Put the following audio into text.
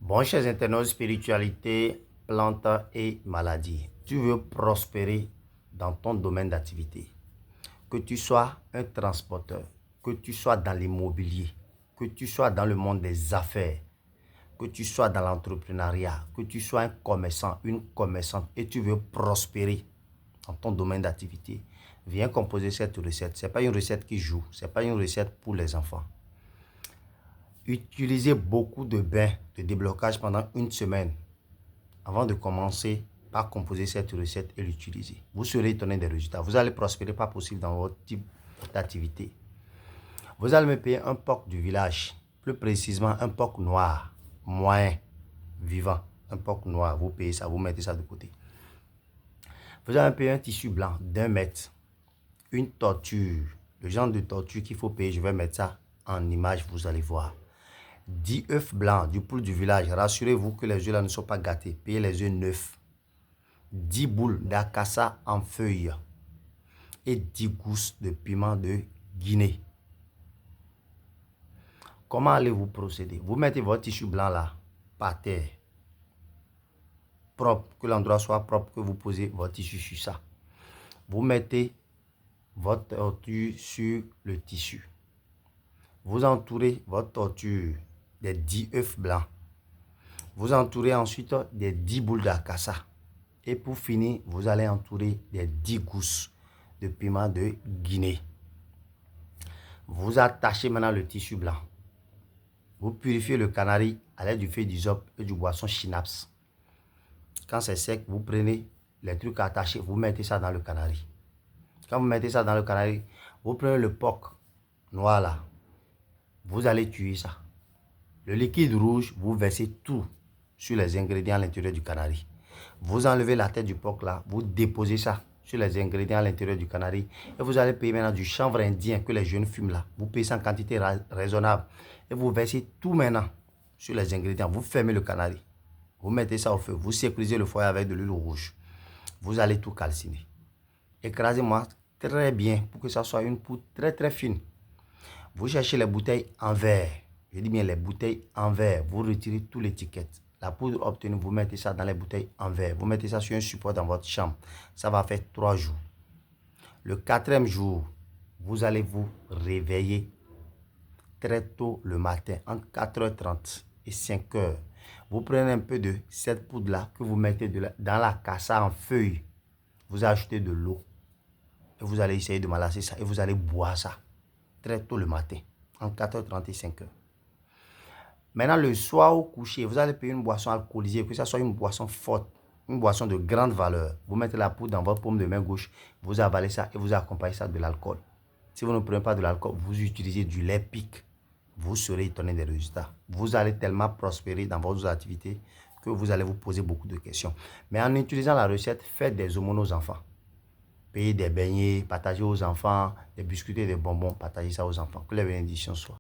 Bon, chers internautes, spiritualité, plantes et maladies. Tu veux prospérer dans ton domaine d'activité. Que tu sois un transporteur, que tu sois dans l'immobilier, que tu sois dans le monde des affaires, que tu sois dans l'entrepreneuriat, que tu sois un commerçant, une commerçante et tu veux prospérer dans ton domaine d'activité, viens composer cette recette. Ce n'est pas une recette qui joue, ce n'est pas une recette pour les enfants. Utilisez beaucoup de bains de déblocage pendant une semaine avant de commencer par composer cette recette et l'utiliser. Vous serez étonné des résultats. Vous allez prospérer pas possible dans votre type d'activité. Vous allez me payer un porc du village, plus précisément un porc noir, moyen, vivant. Un porc noir, vous payez ça, vous mettez ça de côté. Vous allez me payer un tissu blanc d'1 mètre, une torture, le genre de torture qu'il faut payer, je vais mettre ça en image, vous allez voir. 10 œufs blancs du poule du village. Rassurez-vous que les œufs là ne sont pas gâtés. Payez les œufs neufs. 10 boules d'acassa en feuilles. Et 10 gousses de piment de Guinée. Comment allez-vous procéder? Vous mettez votre tissu blanc là, par terre. Propre, que l'endroit soit propre, que vous posez votre tissu sur ça. Vous mettez votre tortue sur le tissu. Vous entourez votre tortue des 10 œufs blancs. Vous entourez ensuite des 10 boules d'acassa. Et pour finir, vous allez entourer des 10 gousses de piment de Guinée. Vous attachez maintenant le tissu blanc. Vous purifiez le canari à l'aide du feuille d'hysope et du boisson Schnaps. Quand c'est sec, vous prenez les trucs attachés, vous mettez ça dans le canari. Quand vous mettez ça dans le canari, vous prenez le porc noir là. Vous allez tuer ça. Le liquide rouge, vous versez tout sur les ingrédients à l'intérieur du canari. Vous enlevez la tête du porc là, vous déposez ça sur les ingrédients à l'intérieur du canari. Et vous allez payer maintenant du chanvre indien que les jeunes fument là. Vous payez ça en quantité raisonnable. Et vous versez tout maintenant sur les ingrédients. Vous fermez le canari. Vous mettez ça au feu. Vous sécurisez le foyer avec de l'huile rouge. Vous allez tout calciner. Écrasez-moi très bien pour que ça soit une poudre très très fine. Vous cherchez les bouteilles en verre. Je dis bien les bouteilles en verre. Vous retirez toute l'étiquette. La poudre obtenue, vous mettez ça dans les bouteilles en verre. Vous mettez ça sur un support dans votre chambre. Ça va faire 3 jours. Le 4e jour, vous allez vous réveiller très tôt le matin, entre 4h30 et 5h. Vous prenez un peu de cette poudre-là que vous mettez dans la cassa en feuille. Vous ajoutez de l'eau. Et vous allez essayer de malasser ça. Et vous allez boire ça très tôt le matin, entre 4h30 et 5h. Maintenant, le soir au coucher, vous allez payer une boisson alcoolisée, que ce soit une boisson forte, une boisson de grande valeur. Vous mettez la poudre dans votre paume de main gauche, vous avalez ça et vous accompagnez ça de l'alcool. Si vous ne prenez pas de l'alcool, vous utilisez du lait pic. Vous serez étonné des résultats. Vous allez tellement prospérer dans vos activités que vous allez vous poser beaucoup de questions. Mais en utilisant la recette, faites des aumônes aux enfants. Payez des beignets, partagez aux enfants, des biscuits et des bonbons, partagez ça aux enfants. Que les bénédictions soient.